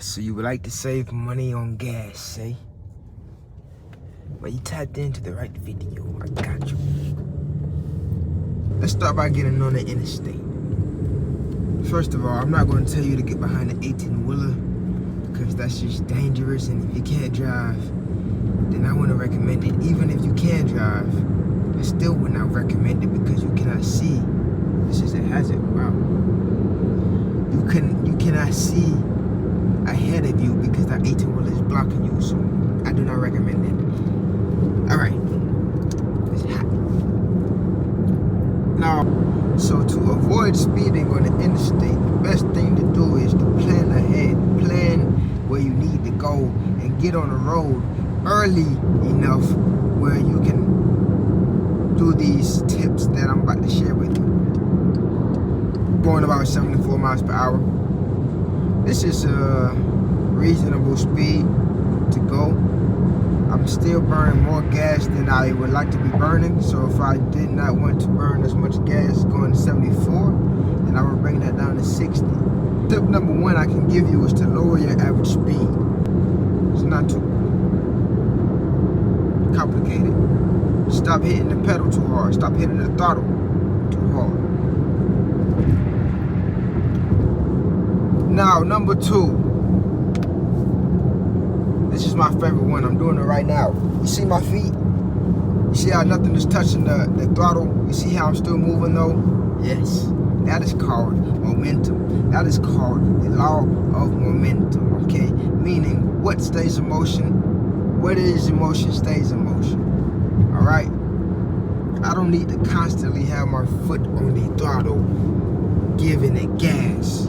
So you would like to save money on gas, eh? Well, you tapped into the right video. I got you. Let's start by getting on the interstate. First of all, I'm not going to tell you to get behind the 18-wheeler because that's just dangerous, and if you can't drive, then I wouldn't recommend it. Even if you can drive, I still would not recommend it because you cannot see. This is a hazard. Wow. You cannot see ahead of you because that 18-wheeler is blocking you, so I do not recommend it. Alright, it's hot. Now, so to avoid speeding on the interstate, the best thing to do is to plan ahead. Plan where you need to go and get on the road early enough where you can do these tips that I'm about to share with you. Going about 74 miles per hour. This is a reasonable speed to go. I'm still burning more gas than I would like to be burning. So if I did not want to burn as much gas going to 74, then I would bring that down to 60. Tip number one I can give you is to lower your average speed. It's not too complicated. Stop hitting the pedal too hard. Stop hitting the throttle too hard. Now, number two. This is my favorite one. I'm doing it right now. You see my feet? You see how nothing is touching the throttle? You see how I'm still moving though? Yes. That is called momentum. That is called the law of momentum, okay? Meaning, what stays in motion? What is in motion stays in motion. Alright? I don't need to constantly have my foot on the throttle, giving it gas,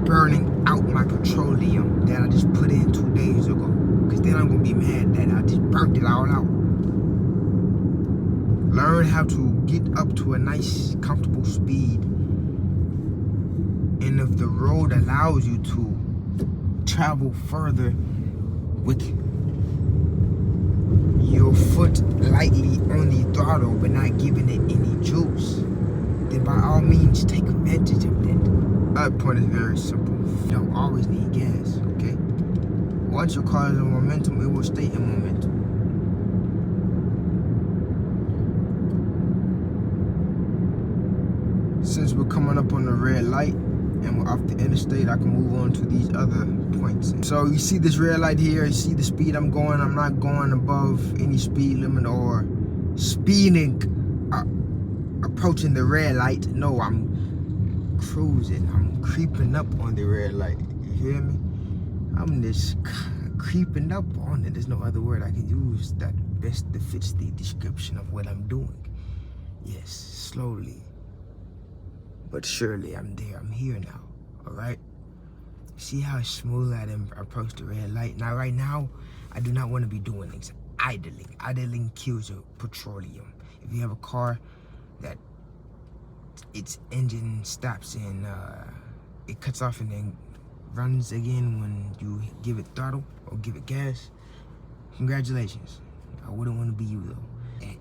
burning out my petroleum that I just put in 2 days ago. Because then I'm going to be mad that I just burnt it all out. Learn how to get up to a nice, comfortable speed. And if the road allows you to travel further with your foot lightly on the throttle but not giving it any juice, then by all means take advantage of that. That point is very simple. You don't always need gas, okay? Once your car is in momentum, it will stay in momentum. Since we're coming up on the red light and we're off the interstate, I can move on to these other points. So you see this red light here, you see the speed I'm going. I'm not going above any speed limit or speeding, approaching the red light. No, I'm cruising. I'm creeping up on the red light. You hear me? I'm just creeping up on it. There's no other word I can use that best fits the description of what I'm doing. Yes, slowly but surely I'm there. I'm here now. Alright? See how smooth I approach the red light? Now right now, I do not want to be doing things. Idling. Idling kills your petroleum. If you have a car that its engine stops and it cuts off and then runs again when you give it throttle or give it gas, congratulations. I wouldn't want to be you though.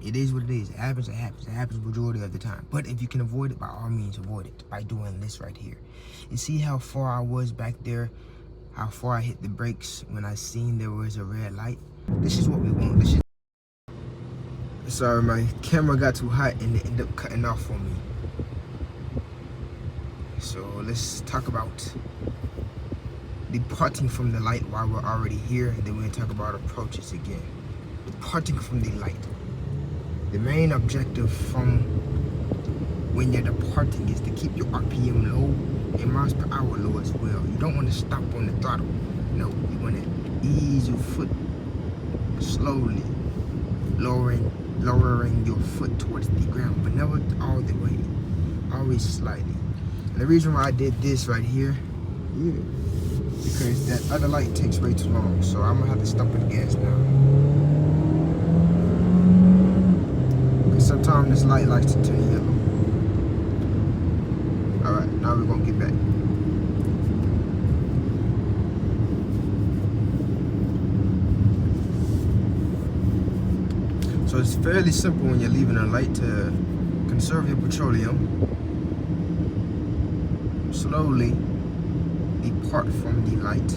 It is what it is. It happens, it happens. It happens majority of the time. But if you can avoid it, by all means avoid it by doing this right here. You see how far I was back there? How far I hit the brakes when I seen there was a red light? This is what we want. This is... Sorry, my camera got too hot and it ended up cutting off on me. So let's talk about departing from the light while we're already here, and then we'll talk about approaches again. Departing from the light. The main objective from when you're departing is to keep your RPM low and miles per hour low as well. You don't want to stop on the throttle. No, you want to ease your foot slowly, lowering your foot towards the ground, but never all the way, always slightly. And the reason why I did this right here, because that other light takes way too long, so I'm gonna have to stop with the gas now. Because sometimes this light likes to turn yellow. Alright, now we're gonna get back. So it's fairly simple when you're leaving a light to conserve your petroleum. Slowly depart depart from the light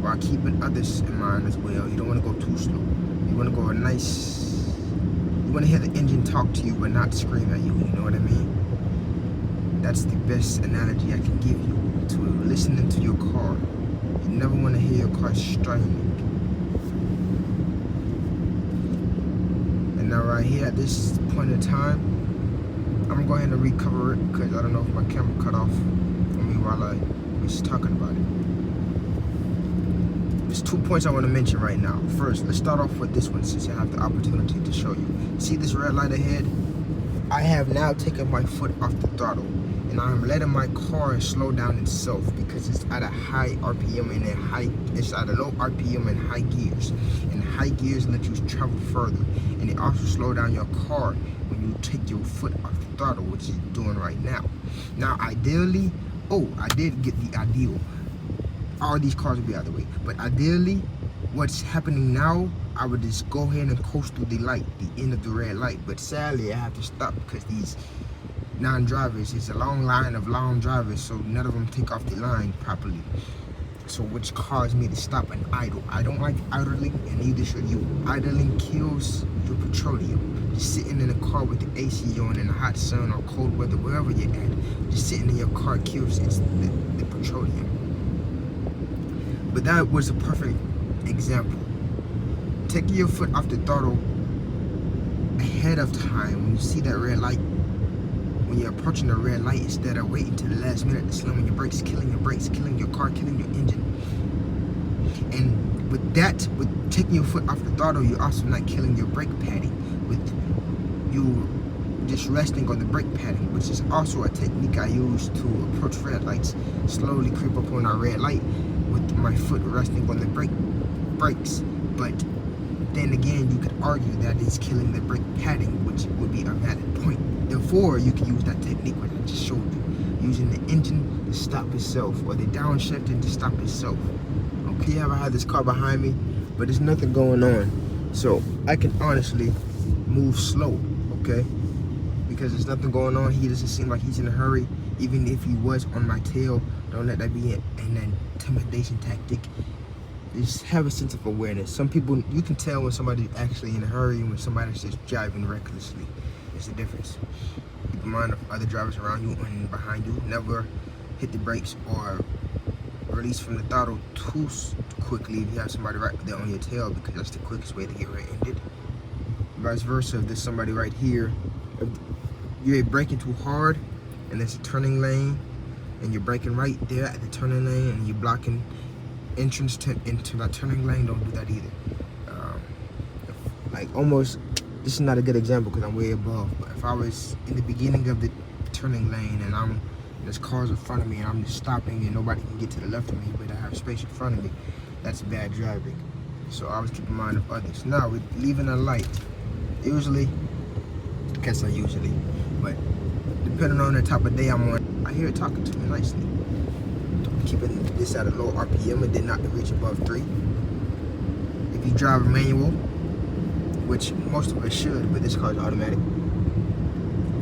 while keeping others in mind as well. You don't want to go too slow. You want to go you want to hear the engine talk to you but not scream at you, you know what I mean? That's the best analogy I can give you to listening to your car. You never want to hear your car straining. And now right here at this point in time, I'm gonna go ahead and recover it because I don't know if my camera cut off on me while I was talking about it. There's 2 points I want to mention right now. First, let's start off with this one since I have the opportunity to show you. See this red light ahead? I have now taken my foot off the throttle and I'm letting my car slow down itself because it's at a high RPM and it's at a low RPM and high gears. And high gears let you travel further, and it also slow down your car when you take your foot off the throttle, which is doing right now. Now, ideally, I did get the ideal. All these cars will be out of the way, but ideally, what's happening now, I would just go ahead and coast through the light, the end of the red light. But sadly, I have to stop because these non-drivers, it's a long line of long drivers, so none of them take off the line properly. So which caused me to stop and idle. I don't like idling, and neither should you. Idling kills your petroleum. Just sitting in a car with the AC on in the hot sun or cold weather, wherever you're at, just sitting in your car kills the petroleum. But that was a perfect example. Taking your foot off the throttle ahead of time when you see that red light, when you're approaching the red light, instead of waiting to the last minute to slam on your brakes, killing your car, killing your engine. And with taking your foot off the throttle, you're also not killing your brake padding. With you just resting on the brake padding, which is also a technique I use to approach red lights. Slowly creep up on our red light with my foot resting on the brakes. But then again, you could argue that it's killing the brake padding, which would be a valid point. Therefore, you can use that technique which I just showed you, using the engine to stop itself or the downshifting to stop itself. Okay, I have this car behind me, but there's nothing going on, so I can honestly move slow, okay? Because there's nothing going on. He doesn't seem like he's in a hurry. Even if he was on my tail, don't let that be an intimidation tactic. Just have a sense of awareness. Some people, you can tell when somebody's actually in a hurry and when somebody's just driving recklessly. It's the difference. Keep in mind of other drivers around you and behind you. Never hit the brakes or release from the throttle too quickly if you have somebody right there on your tail, because that's the quickest way to get rear-ended. Vice versa, if there's somebody right here, if you're braking too hard and there's a turning lane and you're braking right there at the turning lane and you're blocking entrance into that turning lane, don't do that either. This is not a good example because I'm way above, but if I was in the beginning of the turning lane and there's cars in front of me and I'm just stopping and nobody can get to the left of me, but I have space in front of me, that's bad driving. So I always keep in mind of others. Now, with leaving a light, usually, I guess not usually, but depending on the type of day I'm on, I hear it talking to me nicely. Keeping this at a low RPM and did not reach above 3. If you drive a manual, which most of us should, but this car is automatic,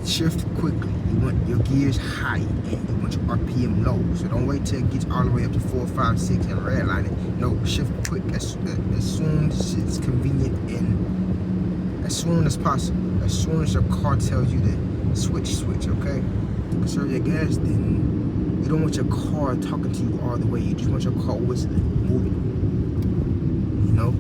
shift quickly. You want your gears high and you want your RPM low. So don't wait till it gets all the way up to 4, 5, 6 and redline it. No, shift quick as soon as it's convenient and as soon as possible. As soon as your car tells you to switch, okay? Conserve your gas, then you don't want your car talking to you all the way. You just want your car whistling, moving. You know?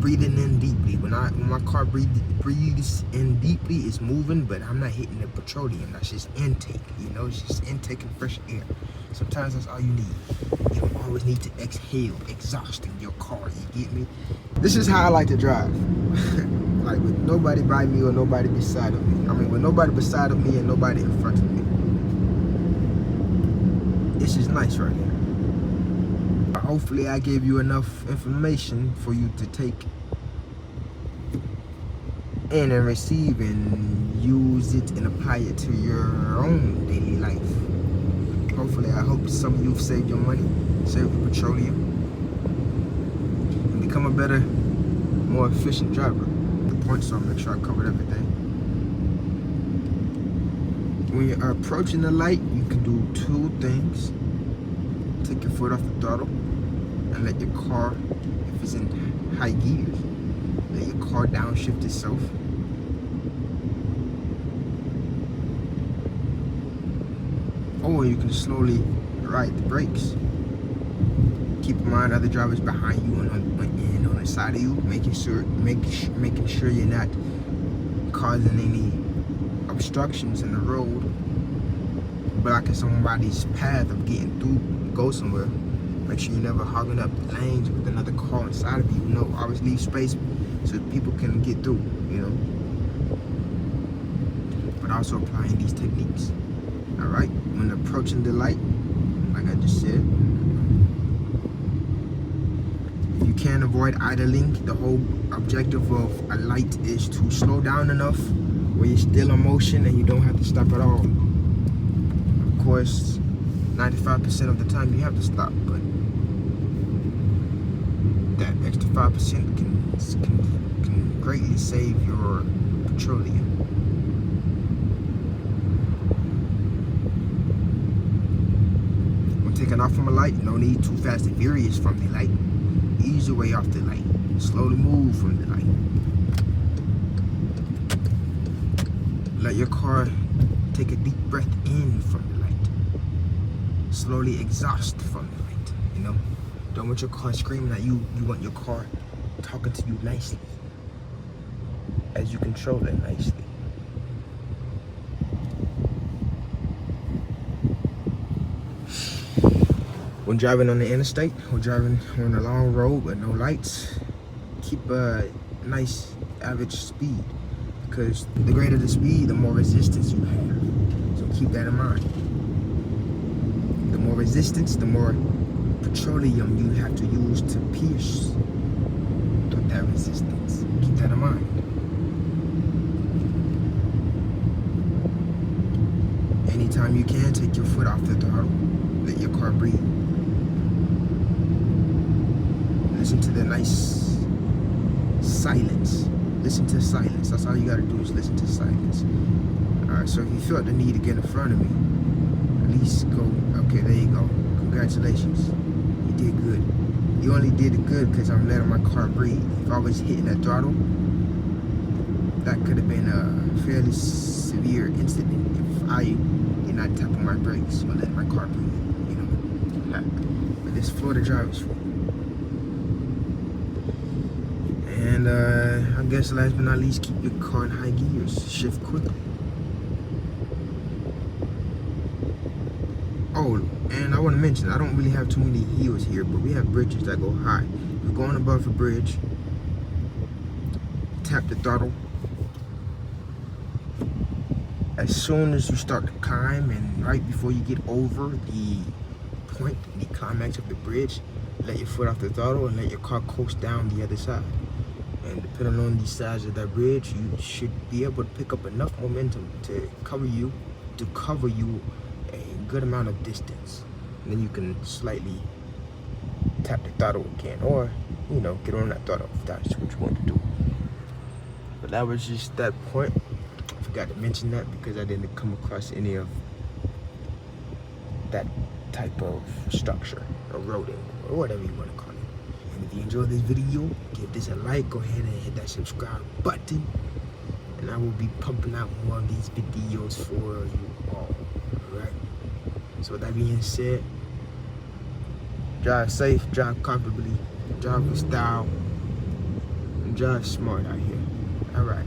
Breathing in deeply. When my car breathes in deeply, it's moving, but I'm not hitting the petroleum. That's just intake, you know? It's just intaking fresh air. Sometimes that's all you need. You don't always need to exhale, exhausting your car, you get me? This is how I like to drive. Like with nobody by me or nobody beside of me. I mean, with nobody beside of me and nobody in front of me. This is nice right here. Hopefully I gave you enough information for you to take in and receive and use it and apply it to your own daily life. Hopefully, I hope some of you have saved your money, saved your petroleum, and become a better, more efficient driver. The point, so I'll make sure I covered everything. When you're approaching the light, you can do 2 things. take your foot off the throttle and let your car, if it's in high gears, let your car downshift itself. Or you can slowly ride the brakes. Keep in mind other drivers behind you and on the side of you, making sure you're not causing any obstructions in the road, blocking somebody's path of getting through, go somewhere. Make sure you're never hogging up lanes with another car inside of you. No, always leave space so people can get through, you know. But also applying these techniques. Alright, when approaching the light, like I just said, if you can't avoid idling, the whole objective of a light is to slow down enough where you're still in motion and you don't have to stop at all. Of course, 95% of the time you have to stop, but that extra 5% can greatly save your petroleum. When taking off from a light, no need too fast and furious from the light. Ease your way off the light. Slowly move from the light. Let your car take a deep breath in from the light. Slowly exhaust from the light, you know? Don't want your car screaming at you. You want your car talking to you nicely as you control it nicely. When driving on the interstate or driving on a long road with no lights, keep a nice average speed, because the greater the speed, the more resistance you have. So keep that in mind. The more resistance, the more petroleum you have to use to pierce through that resistance. Keep that in mind. Anytime you can, take your foot off the throttle. Let your car breathe. Listen to the nice silence. Listen to silence. That's all you gotta do is listen to silence. Alright, so if you felt the need to get in front of me, at least go. Okay, there you go. Congratulations. You did good. You only did it good because I'm letting my car breathe. If I was hitting that throttle, that could have been a fairly severe incident if I did not tap on my brakes or let my car breathe, you know. But this Florida driver's fault. And I guess last but not least, keep your car in high gears. Shift quickly. Oh, and I want to mention, I don't really have too many hills here, but we have bridges that go high. If you're going above a bridge, tap the throttle. As soon as you start to climb and right before you get over the point, the climax of the bridge, let your foot off the throttle and let your car coast down the other side. And depending on the size of that bridge, you should be able to pick up enough momentum to cover you a good amount of distance. And then you can slightly tap the throttle again, or, you know, get on that throttle if that's what you want to do. But that was just that point. I forgot to mention that because I didn't come across any of that type of structure, eroding, or whatever you want to call it. And if you enjoyed this video, give this a like, go ahead and hit that subscribe button, and I will be pumping out more of these videos for you all. Alright? So with that being said, drive safe, drive comfortably, drive with style, and drive smart out here. Alright.